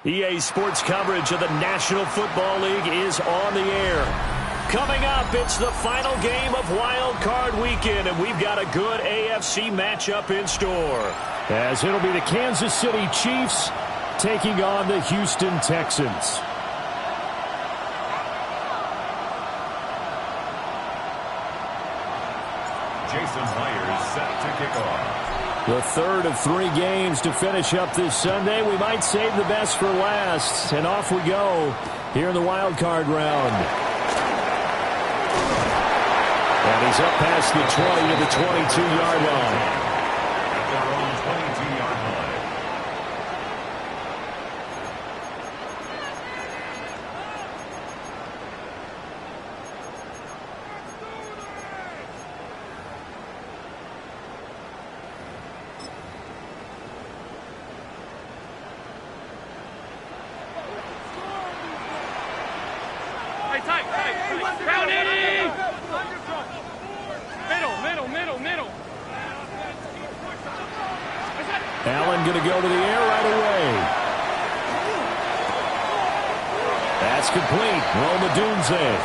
EA Sports coverage of the National Football League is on the air. Coming up, it's the final game of Wild Card Weekend, and we've got a good AFC matchup in store. As it'll be the Kansas City Chiefs taking on the Houston Texans. Jason Myers set to kick off. The third of 3 games to finish up this Sunday. We might save the best for last. And off we go here in the wild card round. And he's up past the 20 to the 22-yard line. At their own 22-yard line. Allen going to go to the air right away. That's complete. Romadunze.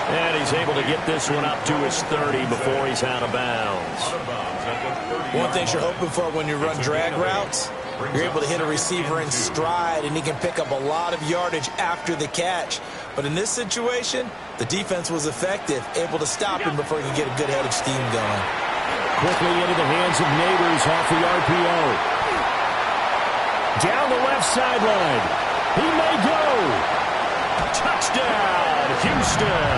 And he's able to get this one up to his 30 before he's out of bounds. One thing you're hoping for when you run drag routes, you're able to hit a receiver in stride, and he can pick up a lot of yardage after the catch. But in this situation, the defense was effective, able to stop him before he could get a good head of steam going. Quickly into the hands of Neighbors off the RPO. Down the left sideline. He may go. Touchdown, Houston.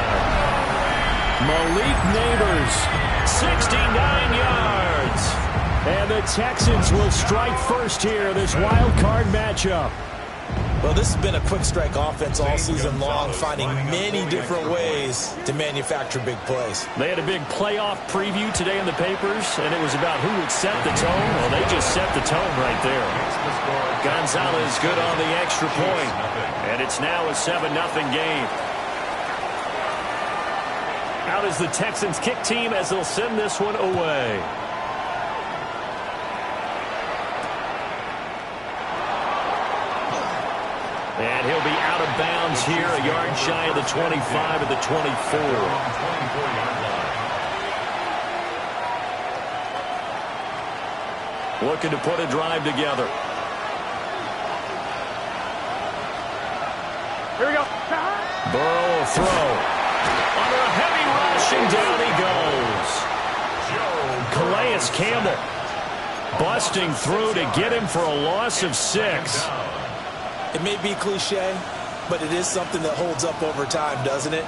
Malik Neighbors, 69 yards. And the Texans will strike first here, this wild card matchup. Well, this has been a quick strike offense all season long, finding many different ways to manufacture big plays. They had a big playoff preview today in the papers, and it was about who would set the tone. Well, they just set the tone right there. Gonzalez good on the extra point, and it's now a 7-0 game. Out is the Texans kick team as they'll send this one away. And he'll be out of bounds here, a yard shy of the 25 of the 24. Looking to put a drive together. Here we go. Burrow will throw. Under a heavy rush, and down he goes. Calais Campbell busting through to get him for a loss of 6. It may be cliche, but it is something that holds up over time, doesn't it?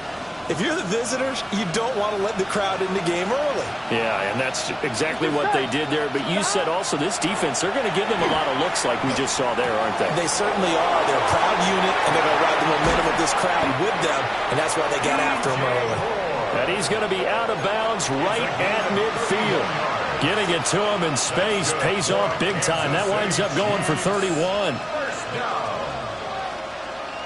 If you're the visitors, you don't want to let the crowd in the game early. Yeah, and that's exactly what they did there. But you said also this defense, they're going to give them a lot of looks like we just saw there, aren't they? They certainly are. They're a proud unit, and they're going to ride the momentum of this crowd with them, and that's why they got after him early. And he's going to be out of bounds right at midfield. Getting it to him in space pays off big time. That winds up going for 31.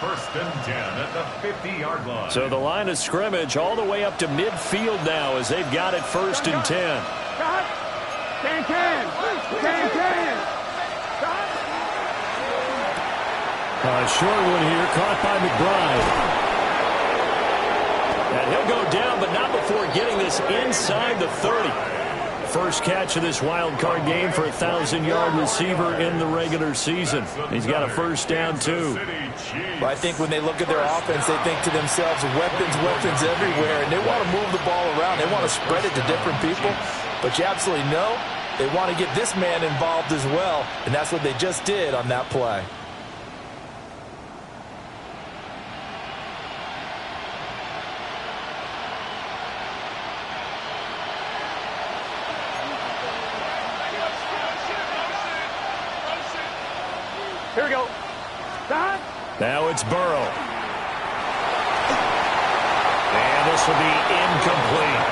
First and 10 at the 50-yard line. So the line of scrimmage all the way up to midfield now as they've got it first and 10. Can. A short one here caught by McBride. And he'll go down, but not before getting this inside the 30. First catch of this wild card game for a 1,000-yard receiver in the regular season. He's got a first down, too. Well, I think when they look at their offense, they think to themselves, weapons everywhere, and they want to move the ball around. They want to spread it to different people, but you absolutely know they want to get this man involved as well, and that's what they just did on that play. Here we go. Now it's Burrow. And this will be incomplete.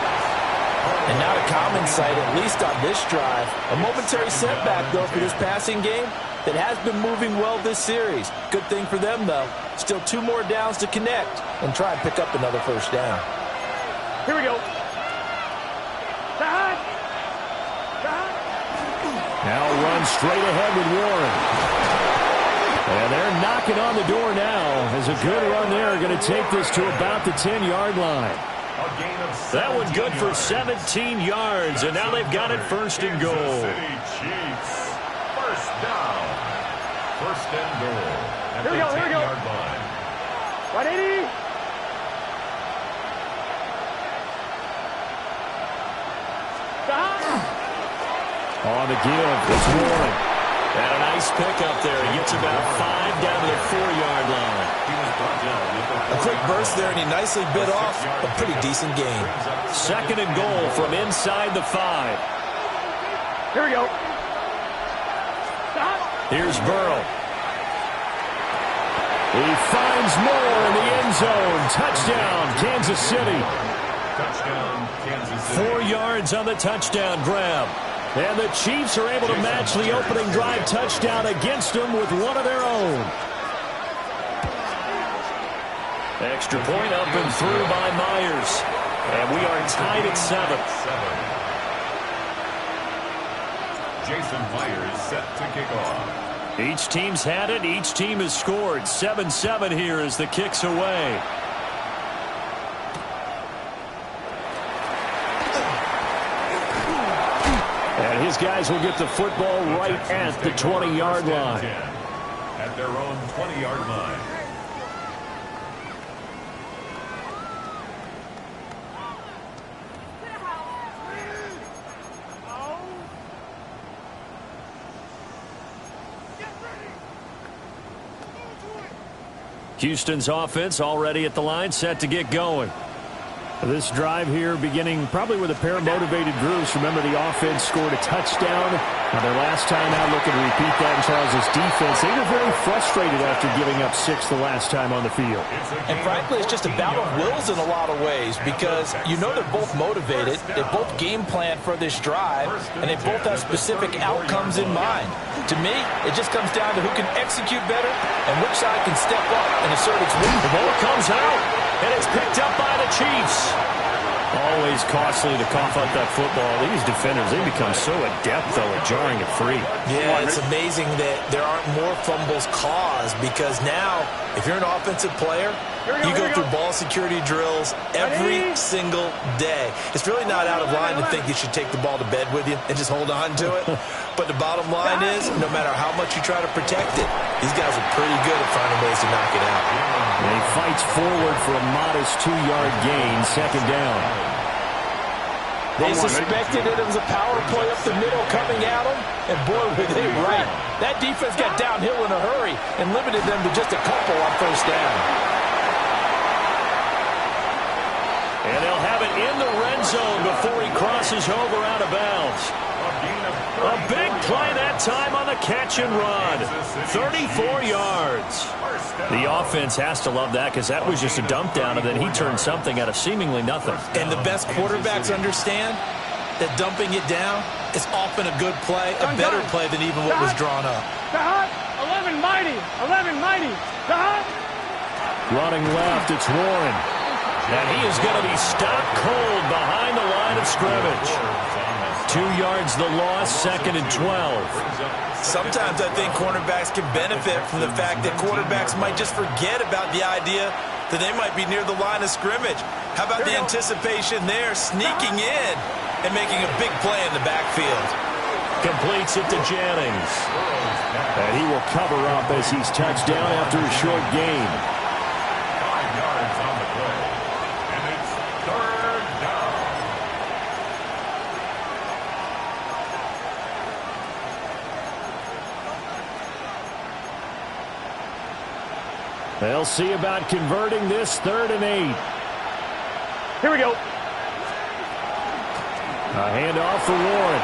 And not a common sight, at least on this drive. A momentary setback, though, for this passing game that has been moving well this series. Good thing for them, though. Still 2 more downs to connect and try and pick up another first down. Here we go. Now run straight ahead with Warren. And they're knocking on the door now as a good run there. Going to take this to about the 10-yard line. That one good for 17 yards, and now they've got it first and goal. First down. First and goal. Here we go, here we go. 10-yard line. 180. On the give, it's Warren. And a nice pickup there. He gets about 5 down to the 4-yard line. A quick burst there, and he nicely bit off a pretty decent gain. Second and goal from inside the 5. Here we go. Here's Burrow. He finds more in the end zone. Touchdown, Kansas City. Touchdown, Kansas City. 4 yards on the touchdown grab. And the Chiefs are able to match the opening drive touchdown against them with one of their own. Extra point up and through by Myers. And we are tied at 7. Jason Myers set to kick off. Each team's had it. Each team has scored. 7-7 here as the kick's away. And his guys will get the football right at the 20-yard line. At their own 20-yard line. Houston's offense already at the line, set to get going. This drive here beginning probably with a pair of motivated groups. Remember, the offense scored a touchdown. Now their last time out, looking to repeat that in Charles' defense. They were very frustrated after giving up 6 the last time on the field. And frankly, it's just a battle of wills in a lot of ways because you know they're both motivated. They both game plan for this drive, and they both have specific outcomes in mind. To me, it just comes down to who can execute better and which side can step up and assert its win. The ball comes out, and it's picked up by the Chiefs. Always costly to cough up that football. These defenders, they become so adept, though, at jarring it free. Yeah, it's amazing that there aren't more fumbles caused because now, if you're an offensive player, you go through ball security drills every single day. It's really not out of line to think you should take the ball to bed with you and just hold on to it. But the bottom line is, no matter how much you try to protect it, these guys are pretty good at finding ways to knock it out. And he fights forward for a modest 2-yard gain, second down. They suspected it was a power play up the middle coming at them, and boy, were they right. That defense got downhill in a hurry and limited them to just a couple on first down. And they'll have it in the red zone before he crosses over out of bounds. A big play that time on the catch and run. 34 yards. The offense has to love that because that was just a dump down, and then he turned something out of seemingly nothing. And the best quarterbacks understand that dumping it down is often a good play, a better play than even what was drawn up. 11 mighty. 11 mighty. Running left, it's Warren. And he is going to be stopped cold behind the line of scrimmage. 2 yards the loss, second and 12. Sometimes I think cornerbacks can benefit from the fact that quarterbacks might just forget about the idea that they might be near the line of scrimmage. How about the anticipation there, sneaking in and making a big play in the backfield? Completes it to Jennings. And he will cover up as he's touched down after a short gain. 5 yards on the play. And it's third down. They'll see about converting this 3rd and 8. Here we go. A handoff for Warren.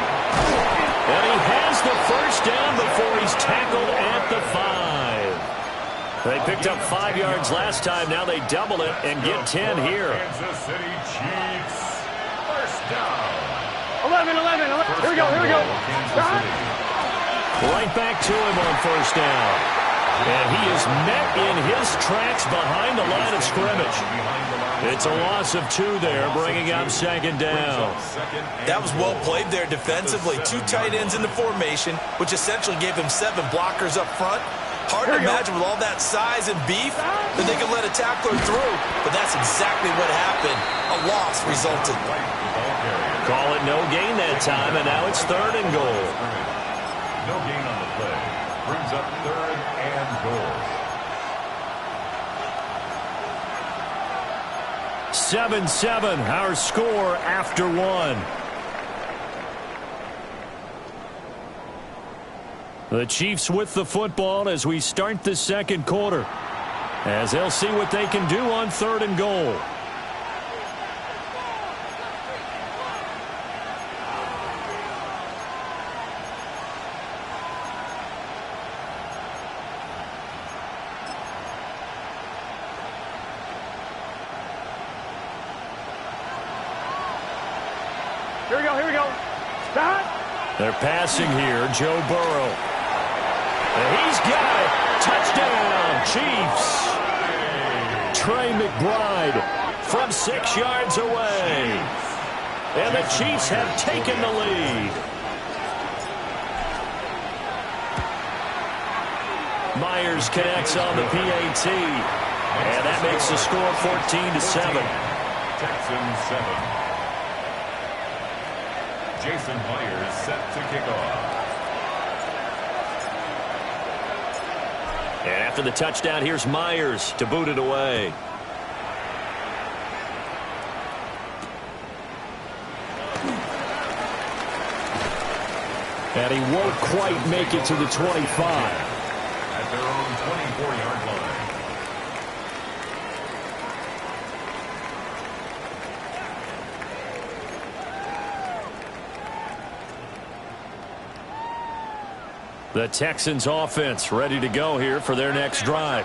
And he has the first down before he's tackled at the 5. They picked up 5 yards last time. Now they double it and get 10 here. Kansas City Chiefs. First down. 11. Here we go. Right back to him on first down. And he is met in his tracks behind the line of scrimmage. It's a loss of 2 there, bringing up second down. That was well played there defensively. 2 tight ends in the formation, which essentially gave them 7 blockers up front. Hard to imagine with all that size and beef that they could let a tackler through, but that's exactly what happened. A loss resulted. Call it no gain that time, and now it's 3rd and goal. No gain on the play. Brings up 3rd and goal. 7-7, our score after 1. The Chiefs with the football as we start the 2nd quarter, as they'll see what they can do on 3rd and goal. Here we go. Stop. They're passing here, Joe Burrow. And he's got it. Touchdown, Chiefs. Trey McBride from 6 yards away. And the Chiefs have taken the lead. Myers connects on the PAT. And that makes the score 14-7. Texans 7. Jason Myers set to kick off. And after the touchdown, here's Myers to boot it away. And he won't quite make it to the 25. At their own 24-yard line. The Texans offense ready to go here for their next drive.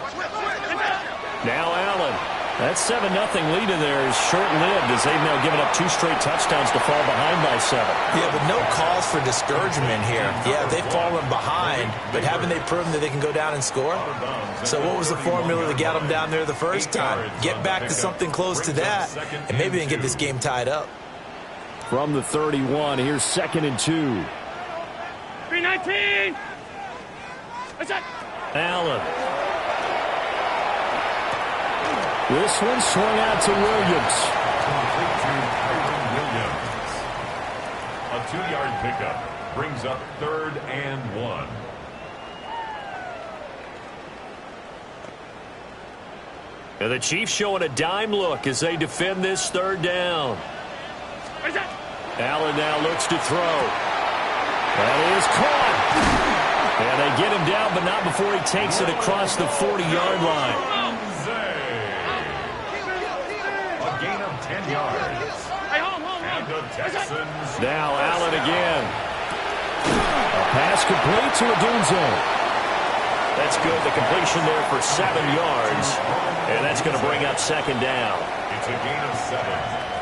Now Allen. That 7-0 lead in there is short-lived as they've now given up 2 straight touchdowns to fall behind by 7. Yeah, but no cause for discouragement here. Yeah, they've fallen behind, but haven't they proven that they can go down and score? So what was the formula that got them down there the first time? Get back to something close to that, and maybe they can get this game tied up. From the 31, here's 2nd and 2. 319. Allen. This one swung out to Williams. Complete to Kyron Williams. A 2-yard pickup brings up 3rd and 1. And the Chiefs showing a dime look as they defend this 3rd down. Allen now looks to throw. That is caught. And they get him down, but not before he takes it across the 40-yard line. A gain of 10 yards. And the Texans. Now Allen again. A pass complete to Odunze. That's good. The completion there for 7 yards. And that's going to bring up 2nd down. It's a gain of 7.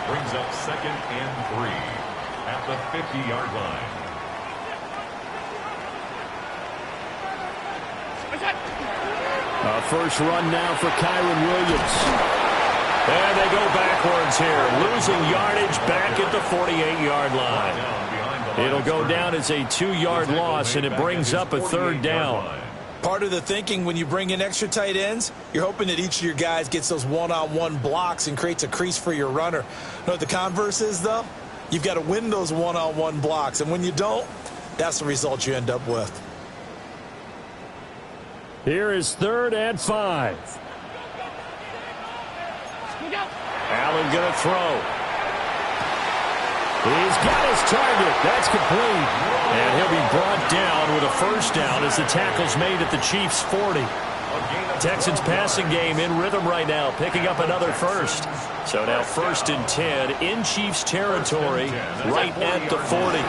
Brings up 2nd and 3 at the 50-yard line. A first run now for Kyron Williams. And they go backwards here, losing yardage back at the 48-yard line. It'll go down as a 2-yard loss, and it brings up a 3rd down. Part of the thinking when you bring in extra tight ends, you're hoping that each of your guys gets those one-on-one blocks and creates a crease for your runner. You know what the converse is, though? You've got to win those one-on-one blocks, and when you don't, that's the result you end up with. Here is 3rd and 5. Allen going to throw. He's got his target. That's complete. And he'll be brought down with a first down as the tackle's made at the Chiefs' 40. Texans passing game in rhythm right now, picking up another first. So now 1st and 10 in Chiefs territory, right at the 40.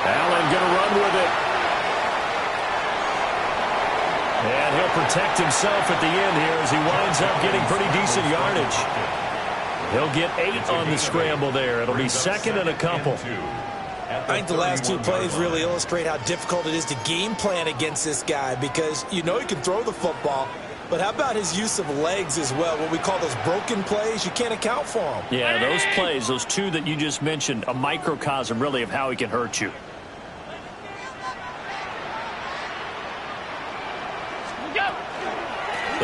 Allen going to run with it. And he'll protect himself at the end here as he winds up getting pretty decent yardage. He'll get 8 on the scramble there. It'll be 2nd and a couple. I think the last 2 plays really illustrate how difficult it is to game plan against this guy because you know he can throw the football, but how about his use of legs as well? What we call those broken plays, you can't account for them. Yeah, those plays, those 2 that you just mentioned, a microcosm really of how he can hurt you.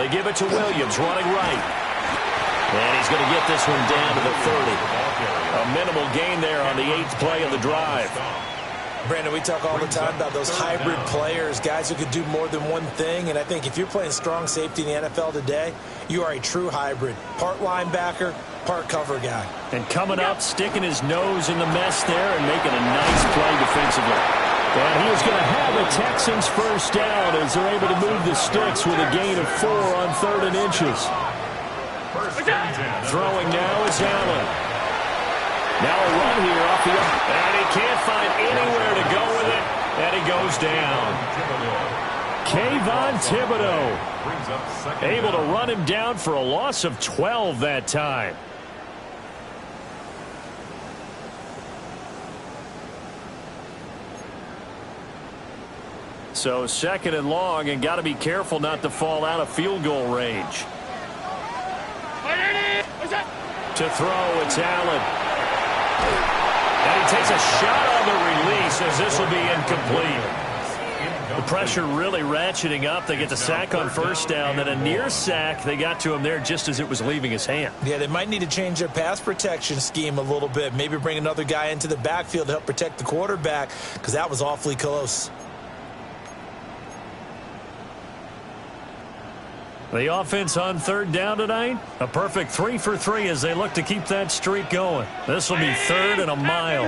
They give it to Williams running right. And he's going to get this one down to the 30. A minimal gain there on the 8th play of the drive. Brandon, we talk all the time about those hybrid players, guys who could do more than one thing. And I think if you're playing strong safety in the NFL today, you are a true hybrid. Part linebacker, part cover guy. And coming up, sticking his nose in the mess there and making a nice play defensively. And he is going to have the Texans first down as they're able to move the sticks with a gain of 4 on 3rd and inches. Throwing now is Allen. Now a run here off the and he can't find anywhere to go with it, and he goes down. Kayvon Thibodeau able to run him down for a loss of 12 that time. So 2nd and long, and got to be careful not to fall out of field goal range. To throw, it's Allen. And he takes a shot on the release as this will be incomplete. The pressure really ratcheting up. They get the sack on first down. Then a near sack. They got to him there just as it was leaving his hand. Yeah, they might need to change their pass protection scheme a little bit. Maybe bring another guy into the backfield to help protect the quarterback, because that was awfully close. The offense on 3rd down tonight, a perfect 3 for 3 as they look to keep that streak going. This will be 3rd and a mile.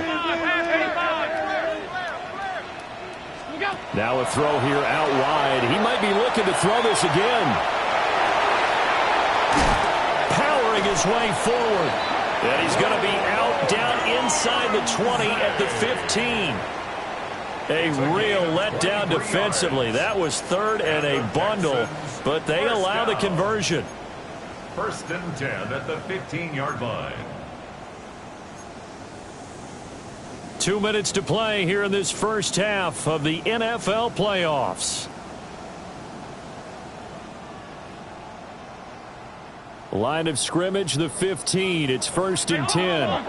Now a throw here out wide. He might be looking to throw this again. Powering his way forward. And he's going to be out down inside the 20 at the 15. A real letdown defensively. That was 3rd and a bundle, but they allow the conversion. 1st and 10 at the 15-yard line. 2 minutes to play here in this first half of the NFL playoffs. Line of scrimmage, the 15. It's 1st and 10.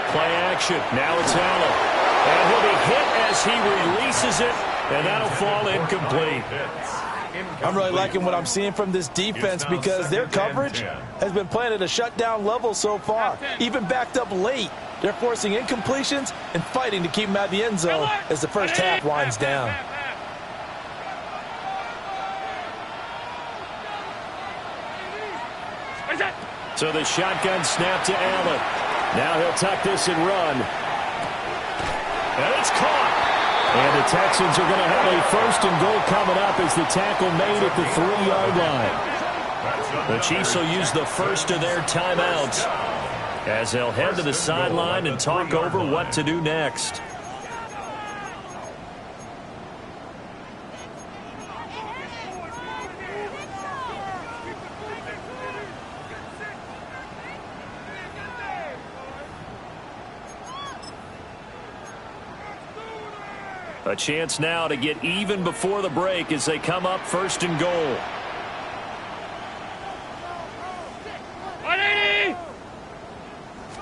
Play action. Now it's Allen. And he'll be hit as he releases it, and that'll fall incomplete. I'm really liking what I'm seeing from this defense because their coverage has been playing at a shutdown level so far. Even backed up late, they're forcing incompletions and fighting to keep them out of the end zone as the first half winds down. So the shotgun snap to Allen. Now he'll tuck this and run. And it's caught. And the Texans are going to have a 1st and goal coming up as the tackle made at the 3-yard line. The Chiefs will use the first of their timeouts as they'll head to the sideline and talk over what to do next. A chance now to get even before the break as they come up 1st and goal. 180!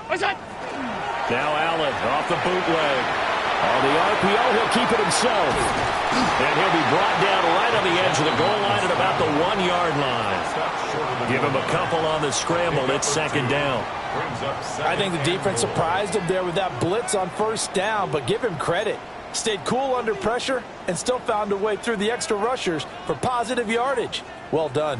What's that? Now Allen off the bootleg. On the RPO, he'll keep it himself. And he'll be brought down right on the edge of the goal line at about the 1-yard line. Give him a couple on the scramble. It's 2nd down. I think the defense surprised him there with that blitz on 1st down, but give him credit. Stayed cool under pressure and still found a way through the extra rushers for positive yardage. Well done.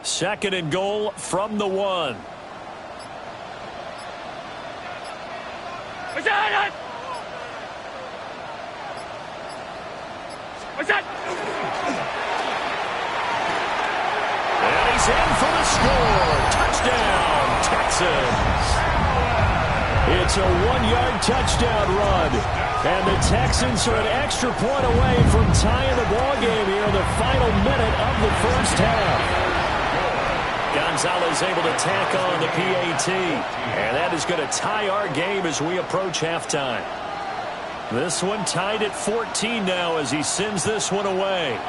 Second and goal from the 1. What's that? What's that? And he's in for the score. Touchdown, Texans. It's a 1-yard touchdown run. And the Texans are an extra point away from tying the ballgame here in the final minute of the first half. Gonzalez able to tack on the PAT. And that is going to tie our game as we approach halftime. This one tied at 14 now as he sends this one away.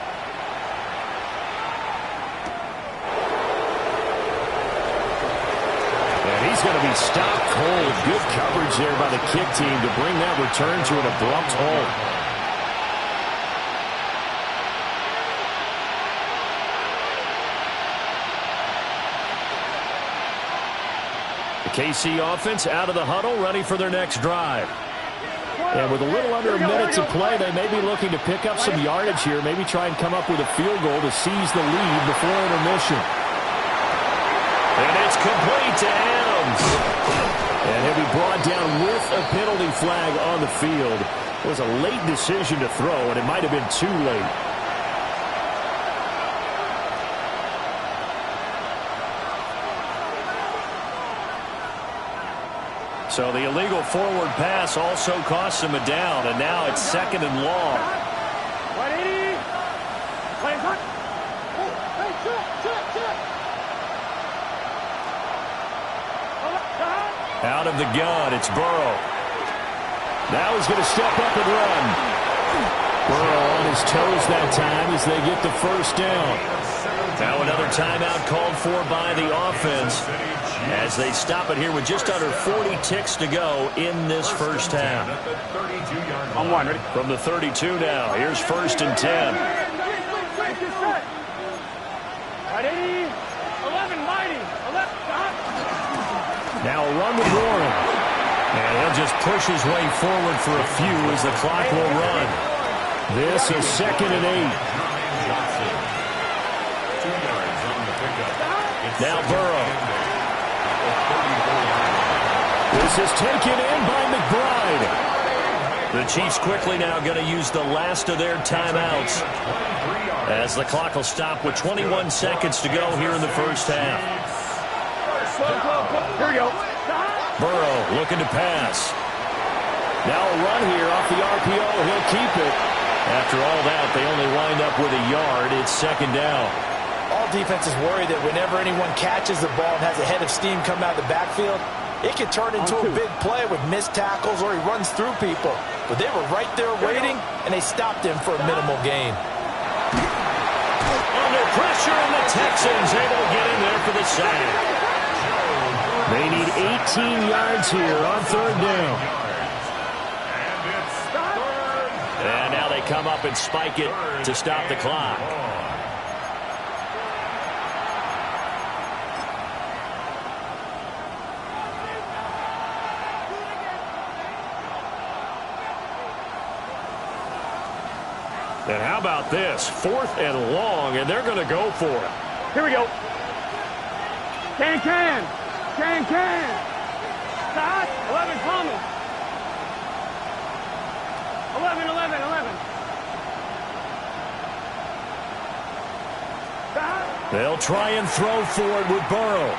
he's stopped cold. Good coverage there by the kick team to bring that return to an abrupt halt. KC offense out of the huddle, ready for their next drive. And with a little under a minute to play, they may be looking to pick up some yardage here, maybe try and come up with a field goal to seize the lead before intermission. And it's complete to Adams. And he'll be brought down with a penalty flag on the field. It was a late decision to throw, and it might have been too late. So the illegal forward pass also costs him a down, and now it's 2nd and long. Out of the gun, it's Burrow. Now he's going to step up and run. Burrow on his toes that time as they get the first down. Now another timeout called for by the offense as they stop it here with just under 40 ticks to go in this first half. On one, ready? From the 32 now, here's 1st and 10. Ready? 11, mighty. 11, now a run with Warren. And he'll just push his way forward for a few as the clock will run. This is 2nd and 8. Now Burrow. This is taken in by McBride. The Chiefs quickly now going to use the last of their timeouts as the clock will stop with 21 seconds to go here in the first half. Here we go. Burrow looking to pass. Now a run here off the RPO. He'll keep it. After all that, they only wind up with a yard. It's 2nd down. All defenses worry that whenever anyone catches the ball and has a head of steam come out of the backfield, it can turn into a big play with missed tackles or he runs through people. But they were right there waiting, and they stopped him for a minimal gain. Under pressure, and the Texans able to get in there for the sack. They need 18 yards here on 3rd down. And now they come up and spike it to stop the clock. And how about this? 4th and long, and they're going to go for it. Here we go. Can. Stop. 11 coming. 11. Stop. They'll try and throw for it with Burrow.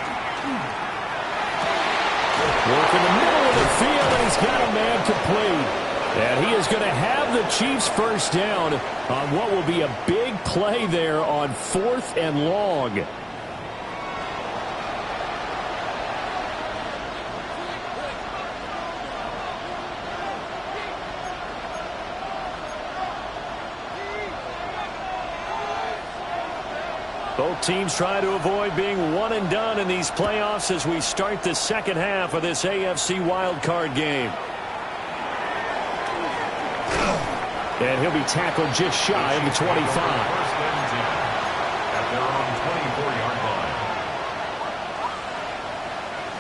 Work in the middle of the field, and he's got a man complete. And he is going to have the Chiefs first down on what will be a big play there on 4th and long. Both teams try to avoid being one and done in these playoffs as we start the second half of this AFC wildcard game. And he'll be tackled just shy of the 25.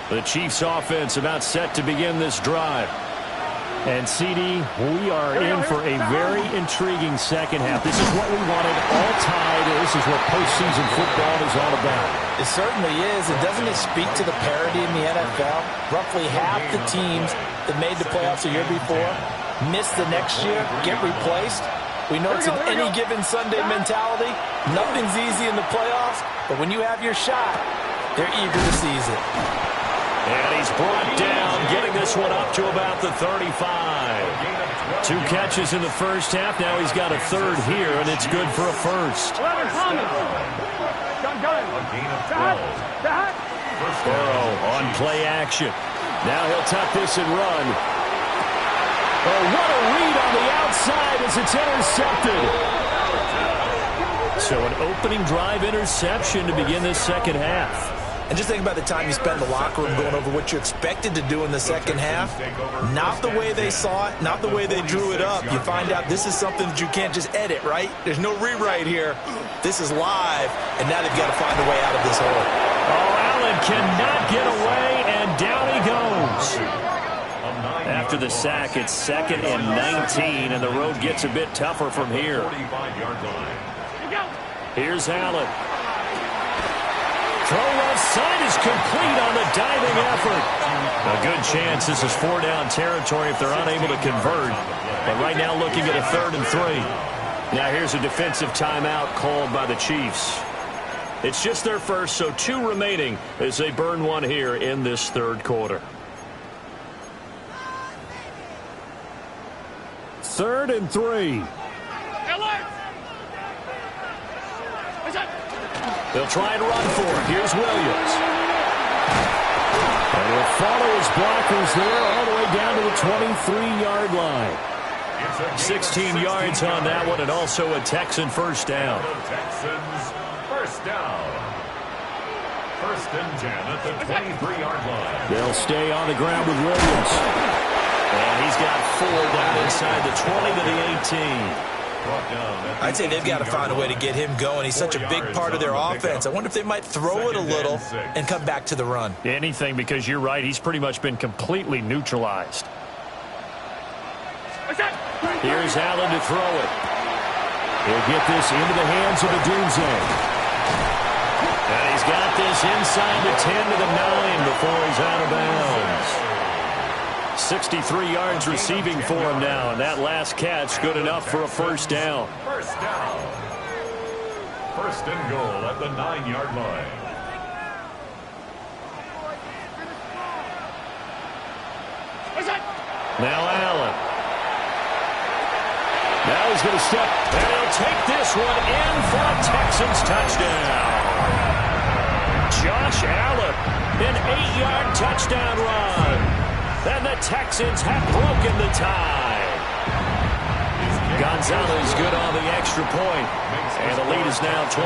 The Chiefs offense about set to begin this drive. And CD, we are in for a very intriguing second half. This is what we wanted, all tied. This is what postseason football is all about. It certainly is. And doesn't it speak to the parity in the NFL? Roughly half the teams that made the playoffs the year before miss the next year, get replaced. We know it's an any given Sunday mentality. Nothing's easy in the playoffs, but when you have your shot, they're eager to seize it. And he's brought down, getting this one up to about the 35. 2 catches in the first half. Now he's got a 3rd here, and it's good for a first. 11 coming. Burrow on play action. Now he'll tuck this and run. Oh, what a read on the outside as it's intercepted. So an opening drive interception to begin this second half. And just think about the time you spent in the locker room going over what you expected to do in the second half. Not the way they saw it, not the way they drew it up. You find out this is something that you can't just edit, right? There's no rewrite here. This is live, and now they've got to find a way out of this hole. Oh, Allen cannot get away, and down he goes. After the sack, it's 2nd and 19, and the road gets a bit tougher from here. Here's Allen. Throw left side is complete on the diving effort. A good chance this is 4-down territory if they're unable to convert. But right now looking at a 3rd and 3. Now here's a defensive timeout called by the Chiefs. It's just their first, so 2 remaining as they burn one here in this 3rd quarter. 3rd and 3. They'll try and run for it. Here's Williams. And he'll follow his blockers there all the way down to the 23-yard line. 16 yards on that one, and also a Texan first down. Texans first down. 1st and 10 at the 23-yard line. They'll stay on the ground with Williams. And he's got 4 down inside the 20 to the 18. I'd say they've got to find a way to get him going. He's such a big part of their offense. I wonder if they might throw it a little and come back to the run. Anything, because you're right. He's pretty much been completely neutralized. Here's Allen to throw it. He'll get this into the hands of the Doomsday. And he's got this inside the 10 to the 9 before he's out of bounds. 63 yards receiving for him now, and that last catch good enough for a first down. First down. 1st and goal at the 9-yard line. Now Allen. Now he's going to step, and he'll take this one in for a Texans touchdown. Josh Allen, an 8-yard touchdown run. And the Texans have broken the tie. Gonzalez good on the extra point. And the lead is now 21-14.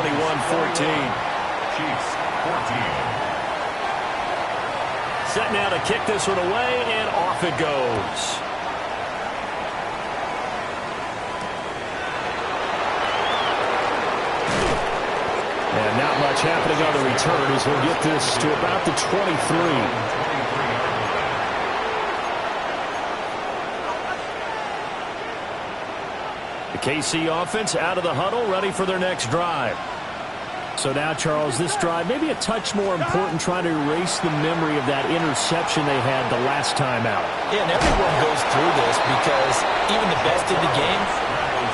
Chiefs 14. Set now to kick this one away, and off it goes. And not much happening on the return as we'll get this to about the 23. The KC offense out of the huddle, ready for their next drive. So now, Charles, this drive maybe a touch more important, trying to erase the memory of that interception they had the last time out. Yeah, and everyone goes through this because even the best in the game,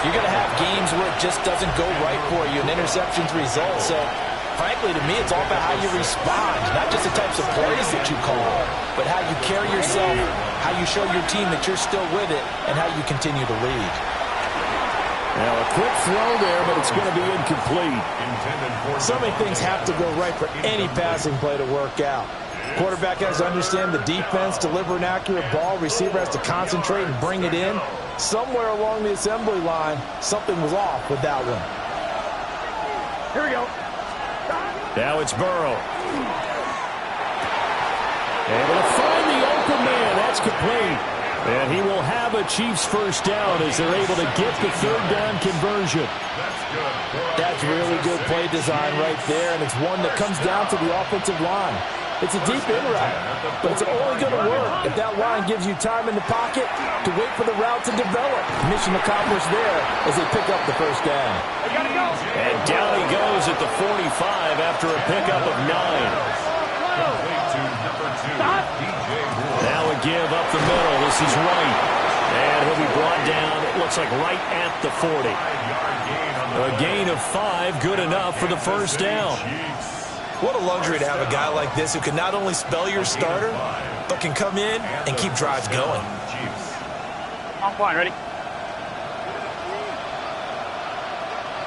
you're going to have games where it just doesn't go right for you, and interceptions result. So, frankly, to me, it's all about how you respond, not just the types of plays that you call, but how you carry yourself, how you show your team that you're still with it, and how you continue to lead. Now a quick throw there, but it's going to be incomplete. So many things have to go right for any passing play to work out. Quarterback has to understand the defense, deliver an accurate ball. Receiver has to concentrate and bring it in. Somewhere along the assembly line, something was off with that one. Here we go. Now it's Burrow. Able to find the open man. That's complete. And he will have a Chiefs first down as they're able to get the 3rd down conversion. That's really good play design right there, and it's one that comes down to the offensive line. It's a deep in route, but it's only going to work if that line gives you time in the pocket to wait for the route to develop. Mission accomplished there as they pick up the first down. And down he goes at the 45 after a pickup of 9. Now a give up the middle. This is Wright. And he'll be brought down, it looks like right at the 40. A gain of 5, good enough for the first down. What a luxury to have a guy like this who can not only spell your starter, but can come in and keep drives going. I'm fine, ready?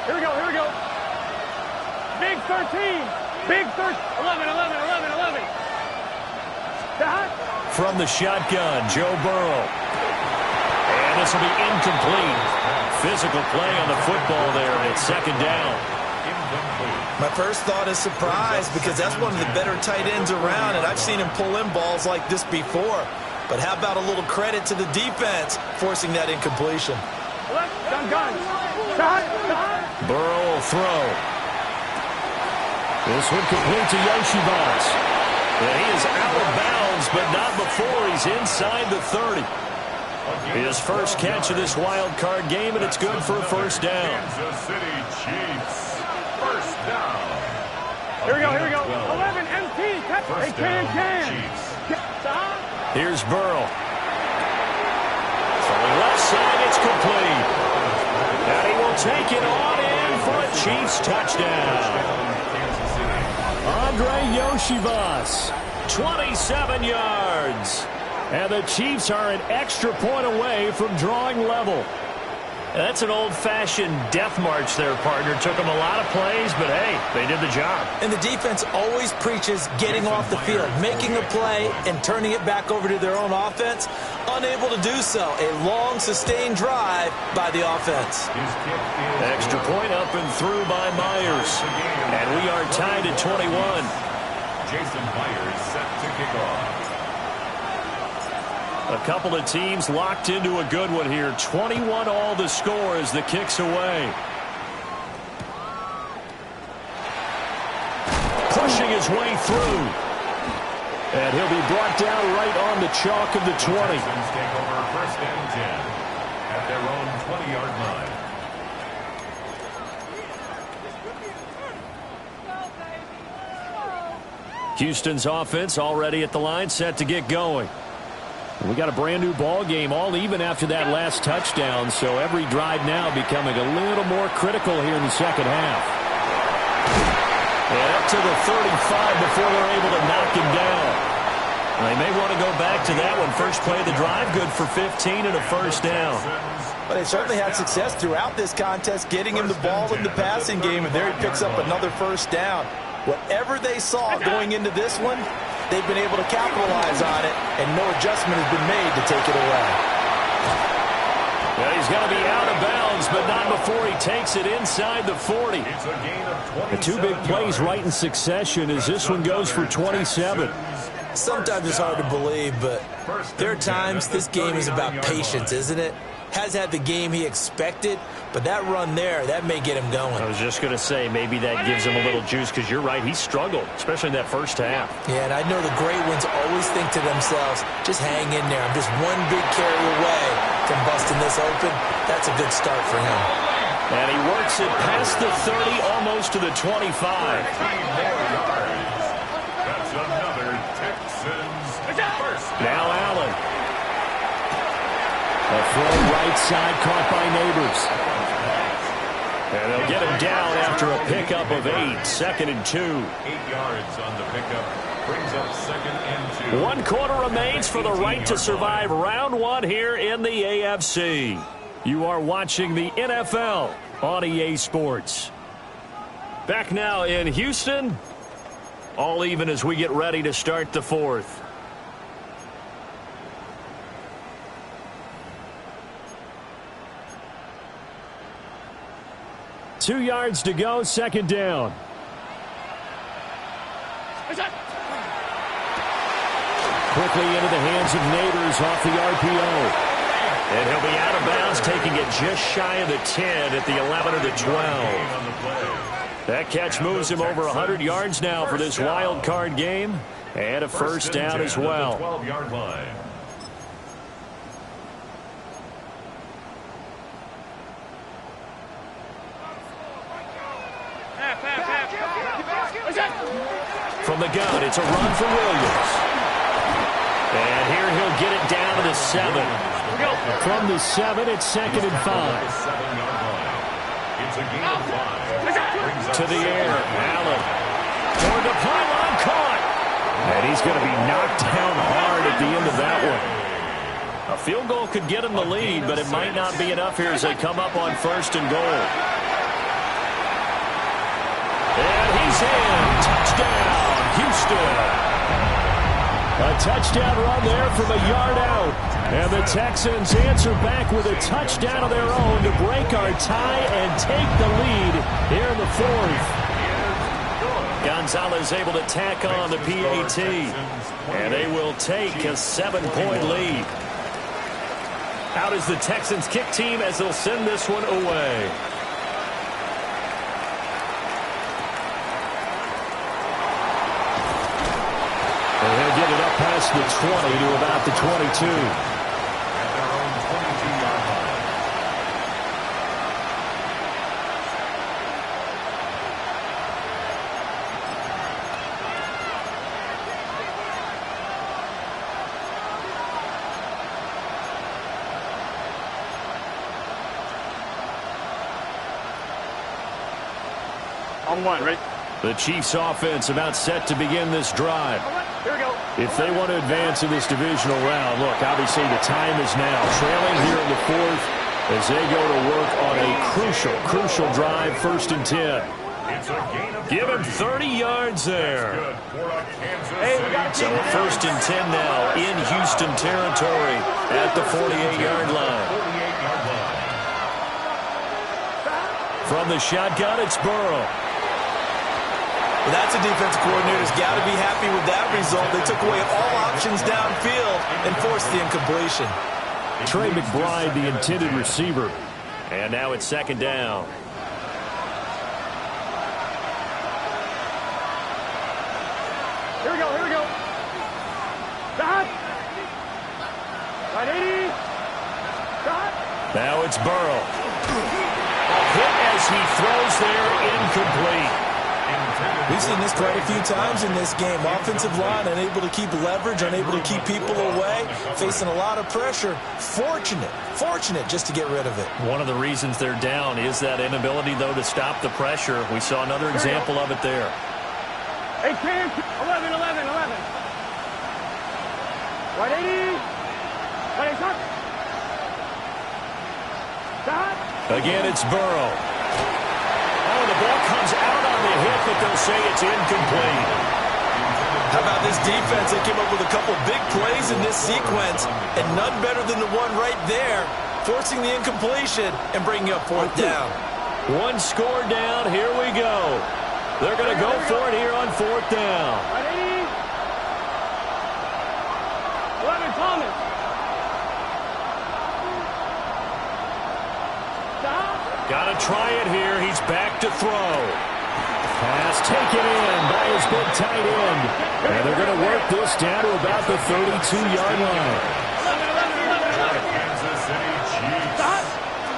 Here we go, here we go. Big 13. Big 13. 11, 11, 11, 11. From the shotgun, Joe Burrow. And this will be incomplete. Physical play on the football there, and it's 2nd down. My first thought is surprise because that's one of the better tight ends around, and I've seen him pull in balls like this before. But how about a little credit to the defense forcing that incompletion? Burrow will throw. This one complete to Yoshivas. And he is out of bounds, but not before he's inside the 30. His first catch of this wild card game, and it's good for a first down. Kansas City Chiefs, first down. Here we go. 11 MT. Hey, can. Here's Burrow. From the left side, it's complete. And he will take it on in for a Chiefs touchdown. Andre Yoshivas, 27 yards. And the Chiefs are an extra point away from drawing level. That's an old-fashioned death march there, partner. Took them a lot of plays, but hey, they did the job. And the defense always preaches getting off the field, making a play, and turning it back over to their own offense. Unable to do so. A long, sustained drive by the offense. Extra point up and through by Myers. And we are tied at 21. Jason Myers set to kick off. A couple of teams locked into a good one here. 21 all the score as the kick's away. Pushing his way through. And he'll be brought down right on the chalk of the 20. Texans take over first and 10 at their own 20-yard line. Houston's offense already at the line, set to get going. We got a brand new ball game, all even after that last touchdown, so every drive now becoming a little more critical here in the second half. And up to the 35 before they're able to knock him down. They may want to go back to that one. First play of the drive, good for 15 and a first down. But they certainly had success throughout this contest, getting him the ball in the passing game, and there he picks up another first down. Whatever they saw going into this one, they've been able to capitalize on it, and no adjustment has been made to take it away. Well, he's going to be out of bounds, but not before he takes it inside the 40. It's a gain of 27 The two big plays right in succession as this one goes for 27. Sometimes it's hard to believe, but there are times this game is about patience, isn't it? Has had the game he expected, but that run there, that may get him going. I was just going to say, maybe that gives him a little juice, because you're right, he struggled, especially in that first half. Yeah, and I know the great ones always think to themselves, just hang in there. I'm just one big carry away from busting this open. That's a good start for him. And he works it past the 30, almost to the 25. That's another Texans first. Now Allen. A throw right side caught by Neighbors. And they'll get him down after a pickup of 8. Second and 2. 8 yards on the pickup. Brings up second and 2. 1 quarter remains for the right to survive round 1 here in the AFC. You are watching the NFL on EA Sports. Back now in Houston. All even as we get ready to start the 4th. Two yards to go, second down. Quickly into the hands of Neighbors off the RPO. And he'll be out of bounds, taking it just shy of the 10 at the 11 or the 12. That catch moves him over 100 yards now for this wild card game. And a first down as well. 12-yard line. From the gun, it's a run for Williams. And here he'll get it down to the 7. From the 7, it's second and 5. It's a gain of 5. To the air, Allen. Toward the pylon, caught. And he's going to be knocked down hard at the end of that one. A field goal could get him the lead, but it might not be enough here as they come up on first and goal. And he's in. Touchdown, Houston. A touchdown run there from a yard out. And the Texans answer back with a touchdown of their own to break our tie and take the lead here in the 4th. Gonzalez able to tack on the PAT. And they will take a 7-point lead. Out is the Texans kick team as they'll send this one away. And he'll get it up past the 20 to about the 22. On one, ready? The Chiefs offense about set to begin this drive. Here we go. If they want to advance in this divisional round, look, obviously the time is now. Trailing here in the fourth as they go to work on a crucial drive, 1st and 10. Give him 30 yards there. So a 1st and 10 now in Houston territory at the 48-yard line. From the shotgun, it's Burrow. Well, that's a defensive coordinator's got to be happy with that result. They took away all options downfield and forced the incompletion. Trey McBride, the intended receiver. And now it's 2nd down. Here we go, here we go. Stop. Right 80. Stop. Now it's Burrow. Hit as he throws there, incomplete. We've seen this quite a few times in this game. Offensive line unable to keep leverage, unable to keep people away, facing a lot of pressure. Fortunate just to get rid of it. One of the reasons they're down is that inability, though, to stop the pressure. We saw another example of it there. 8, 10, 11, 11, 11. Right 80. Right 80, stop. Stop. Again, it's Burrow. Oh, the ball comes out on the hit, but they'll say it's incomplete. How about this defense? They came up with a couple big plays in this sequence, and none better than the one right there, forcing the incompletion and bringing up 4th down. One score down. Here we go. They're going to go for it here on 4th down. Right 80. 11, Thomas. Got to try it here. He's back to throw. Pass taken in by his big tight end. And they're going to work this down to about the 32-yard line.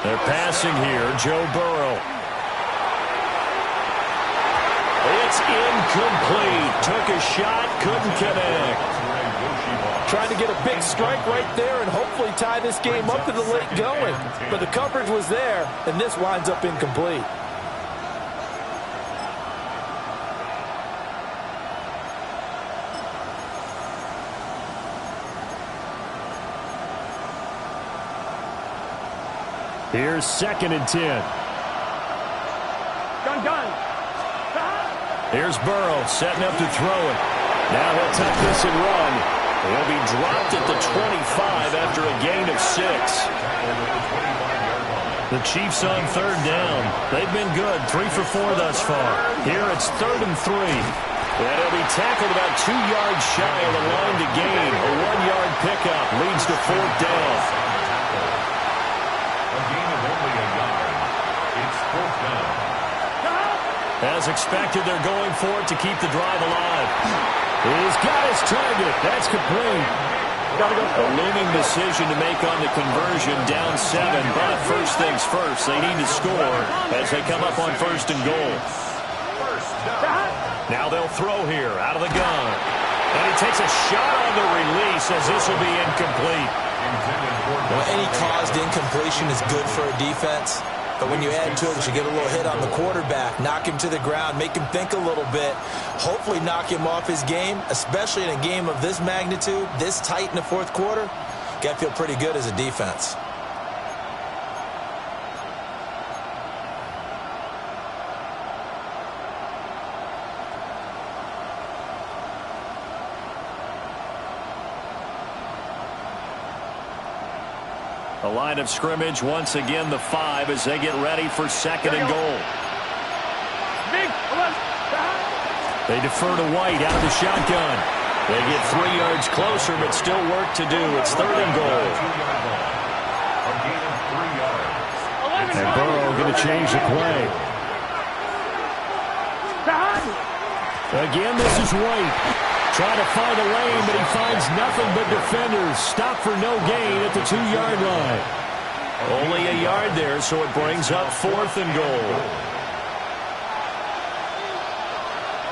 They're passing here. Joe Burrow. It's incomplete. Took a shot, couldn't connect. Trying to get a big strike right there and hopefully tie this game up in the late going. But the coverage was there, and this winds up incomplete. Here's 2nd and 10. Gun. Here's Burrow setting up to throw it. Now he'll tuck this and run. He'll be dropped at the 25 after a gain of 6. The Chiefs on 3rd down. They've been good, 3 for 4 thus far. Here it's 3rd and 3. And he'll be tackled about 2 yards shy of the line to gain. A 1-yard pickup leads to 4th down. A gain of only a yard. It's 4th down. As expected, they're going for it to keep the drive alive. He's got his target. That's complete. A looming decision to make on the conversion, down 7. But first things first, they need to score as they come up on 1st and goal. Now they'll throw here out of the gun. And he takes a shot on the release as this will be incomplete. Well, any caused incompletion is good for a defense. But when you add to it, you get a little hit on the quarterback, knock him to the ground, make him think a little bit, hopefully knock him off his game, especially in a game of this magnitude, this tight in the 4th quarter. Got to feel pretty good as a defense. The line of scrimmage, once again, the 5 as they get ready for 2nd and goal. Big, They defer to White out of the shotgun. They get 3 yards closer, but still work to do. It's 3rd and goal. And Burrow going to change the play. Again, this is White. Trying to find a lane, but he finds nothing but defenders. Stop for no gain at the 2-yard line. Only a yard there, so it brings up 4th and goal.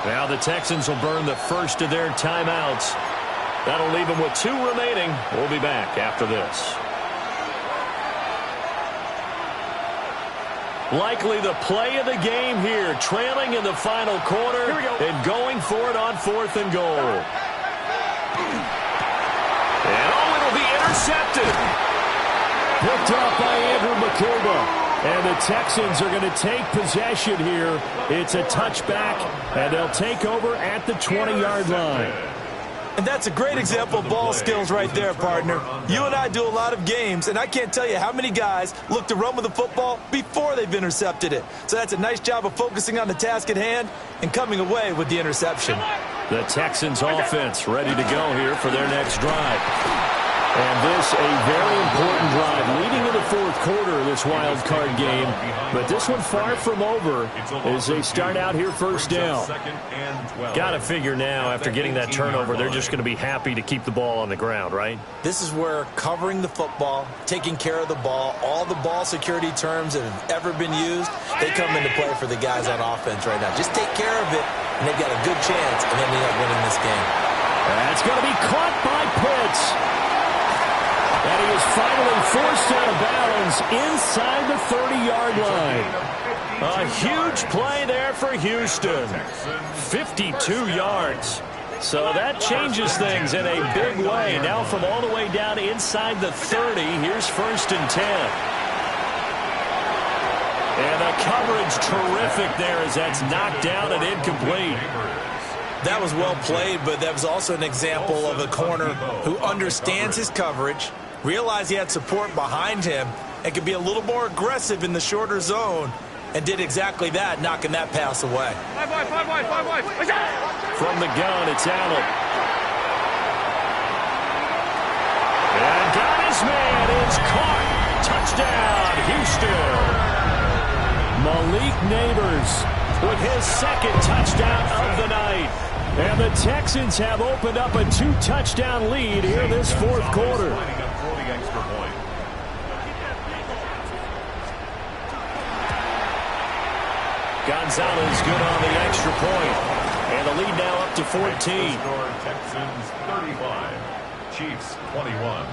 Now the Texans will burn the first of their timeouts. That'll leave them with 2 remaining. We'll be back after this. Likely the play of the game here, trailing in the final quarter and going for it on 4th and goal. And it'll be intercepted. Picked up by Andrew McCouba. And the Texans are going to take possession here. It's a touchback, and they'll take over at the 20-yard line. And that's a great example of ball skills right there, partner. You and I do a lot of games, and I can't tell you how many guys look to run with the football before they've intercepted it. So that's a nice job of focusing on the task at hand and coming away with the interception. The Texans offense ready to go here for their next drive. And this a very important drive leading to the 4th quarter of this wild card game. But this one far from over as they start out here 1st down. Got to figure now after getting that turnover, they're just going to be happy to keep the ball on the ground, right? This is where covering the football, taking care of the ball, all the ball security terms that have ever been used, they come into play for the guys on offense right now. Just take care of it, and they've got a good chance of ending up winning this game. That's going to be caught by Pitts. And he is finally forced out of bounds inside the 30-yard line. A huge play there for Houston. 52 yards. So that changes things in a big way. Now from all the way down inside the 30, here's 1st and 10. And the coverage terrific there as that's knocked down and incomplete. That was well played, but that was also an example of a corner who understands his coverage, realized he had support behind him, and could be a little more aggressive in the shorter zone, and did exactly that, knocking that pass away. From the gun, it's Allen. And got his man. It's caught. Touchdown, Houston. Malik Neighbors with his 2nd touchdown of the night. And the Texans have opened up a 2-touchdown lead here in this 4th quarter. Gonzalez good on the extra point. And the lead now up to 14. Texans 35, Chiefs 21.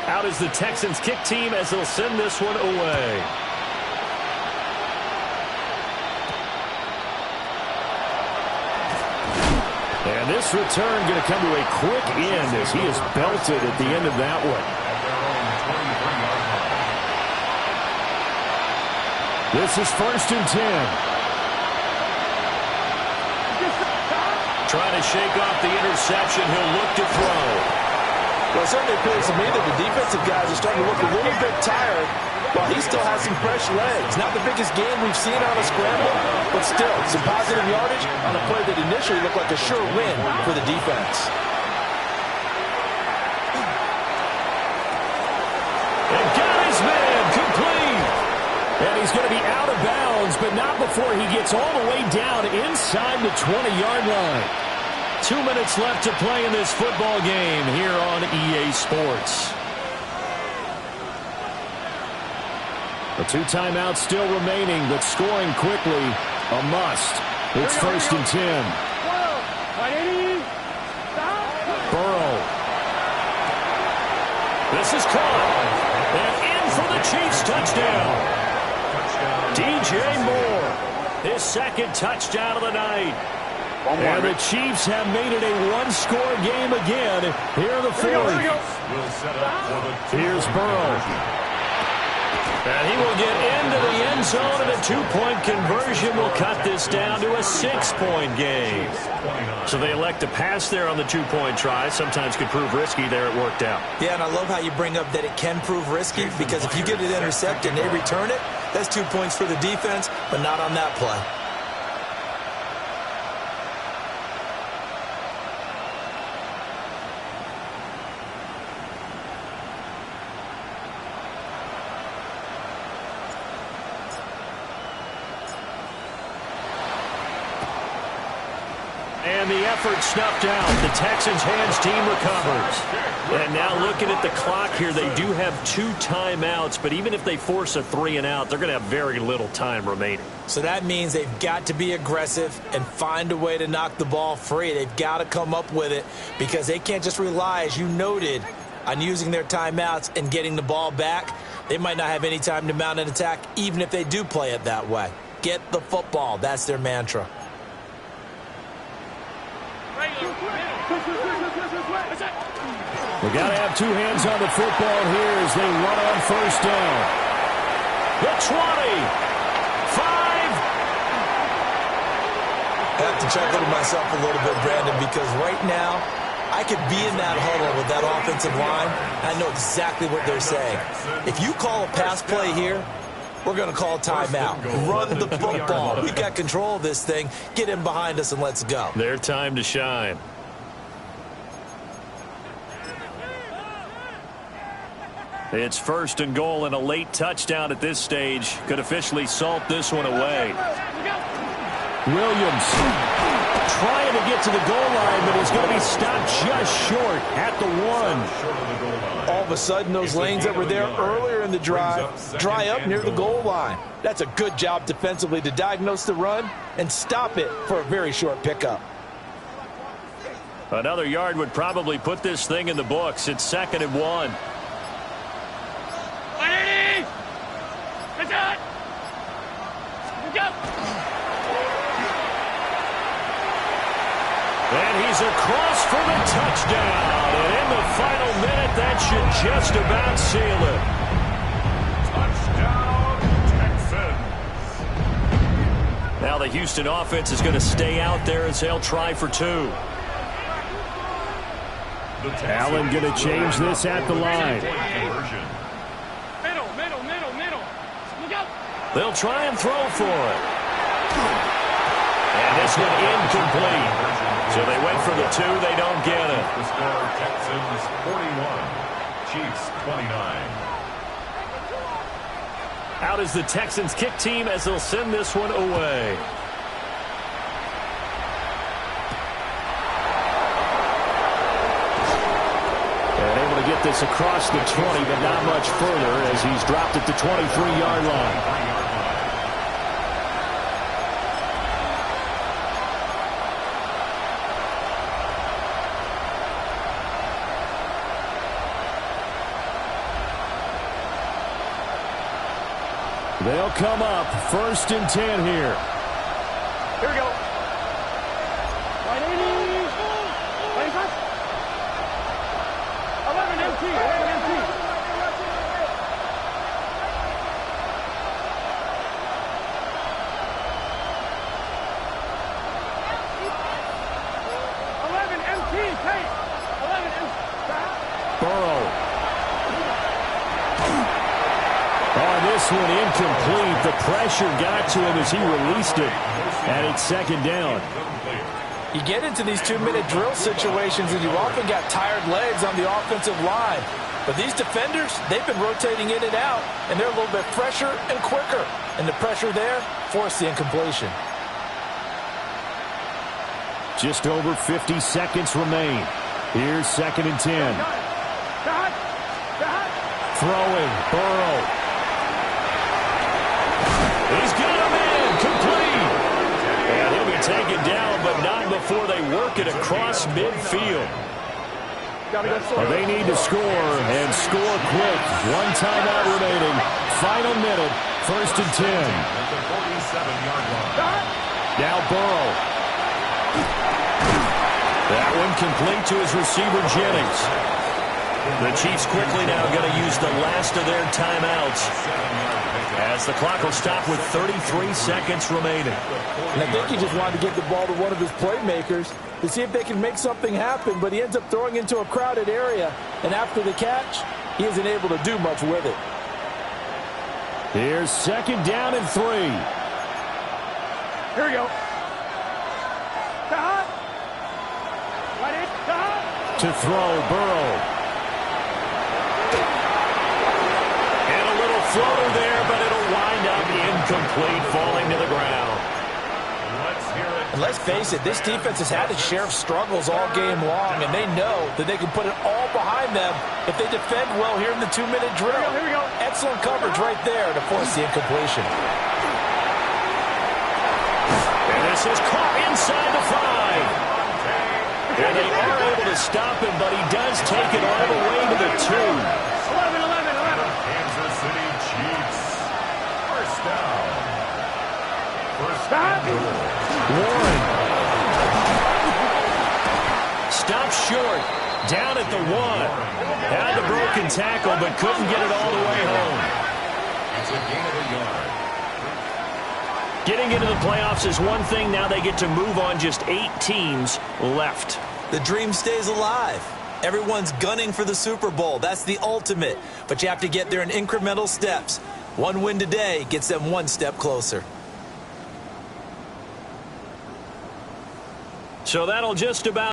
Out is the Texans kick team as they'll send this one away. And this return going to come to a quick end as he is belted at the end of that one. This is 1st and 10. Trying to shake off the interception. He'll look to throw. Well, it certainly appears to me that the defensive guys are starting to look a little bit tired while he still has some fresh legs. Not the biggest game we've seen on a scramble, but still some positive yardage on a play that initially looked like a sure win for the defense. And got his man complete. And he's going to be out of bounds, but not before he gets all the way down inside the 20-yard line. 2 minutes left to play in this football game here on EA Sports. The 2 timeouts still remaining, but scoring quickly, a must. It's 1st and 10. Burrow. This is caught. And in for the Chiefs touchdown. DJ Moore, his 2nd touchdown of the night. And the Chiefs have made it a 1-score game again here in the 4th. Here's Burrow. And he will get into the end zone, and a 2-point conversion will cut this down to a 6-point game. So they elect to pass there on the 2-point try. Sometimes could prove risky. There it worked out. Yeah, and I love how you bring up that it can prove risky, because if you get it intercepted and they return it, that's 2 points for the defense, but not on that play. And the effort snuffed out. The Texans' hands team recovers. And now looking at the clock here, they do have 2 timeouts, but even if they force a 3-and-out, they're going to have very little time remaining. So that means they've got to be aggressive and find a way to knock the ball free. They've got to come up with it because they can't just rely, as you noted, on using their timeouts and getting the ball back. They might not have any time to mount an attack, even if they do play it that way. Get the football. That's their mantra. We got to have 2 hands on the football here as they run on first down. The 20. 5. I have to chuckle to myself a little bit, Brandon, because right now I could be in that huddle with that offensive line. I know exactly what they're saying. If you call a pass play here, we're going to call timeout. Run the football. We've got control of this thing. Get in behind us and let's go. Their time to shine. It's 1st and goal, and a late touchdown at this stage could officially salt this one away. Williams trying to get to the goal line, but is going to be stopped just short at the 1. All of a sudden, those lanes that were there earlier in the drive dry up near the goal line. That's a good job defensively to diagnose the run and stop it for a very short pickup. Another yard would probably put this thing in the books. It's 2nd and 1. And he's across for the touchdown. And in the final minute, that should just about seal it. Touchdown, Texans. Now the Houston offense is going to stay out there as they'll try for 2. Allen going to change this at the line. Middle. Look out. They'll try and throw for it. And this one incomplete. So they went for the 2. They don't get it. The score, Texans 41, Chiefs 29. Out is the Texans kick team as they'll send this one away. And able to get this across the 20, but not much further as he's dropped at the 23-yard line. They'll come up 1st and 10 here. Here we go. 180. 11 empty. 11 empty. 11 empty. Take. 11 empty. Burrow. Oh, this one incomplete. The pressure got to him as he released it. And it's 2nd down. You get into these 2-minute drill situations and you often got tired legs on the offensive line. But these defenders, they've been rotating in and out, and they're a little bit fresher and quicker. And the pressure there forced the incompletion. Just over 50 seconds remain. Here's 2nd and 10. Throwing, Burrow. He's got him in, complete. And he'll be taken down, but not before they work it across midfield. They need to score, and score quick. 1 timeout remaining. Final minute, 1st and 10. Now Burrow. That one complete to his receiver, Jennings. The Chiefs quickly now going to use the last of their timeouts as the clock will stop with 33 seconds remaining. And I think he just wanted to get the ball to one of his playmakers to see if they can make something happen, but he ends up throwing into a crowded area, and after the catch, he isn't able to do much with it. Here's 2nd down and 3. Here we go. To throw, Burrow. Floater there, but it'll wind up incomplete, falling to the ground. Let's hear it. And let's face it, this defense has had its share of struggles all game long, and they know that they can put it all behind them if they defend well here in the 2-minute drill. Here we go. Excellent coverage right there to force the incompletion. And this is caught inside the 5. And they are able to stop him, but he does take it all the way to the 2. 11. Kansas City Chiefs. First down. First and goal. Warren. Stopped short. Down at the 1. Had the broken tackle, but couldn't get it all the way home. It's a gain of a yard. Getting into the playoffs is one thing. Now they get to move on. Just 8 teams left. The dream stays alive. Everyone's gunning for the Super Bowl. That's the ultimate. But you have to get there in incremental steps. One win today gets them one step closer. So that'll just about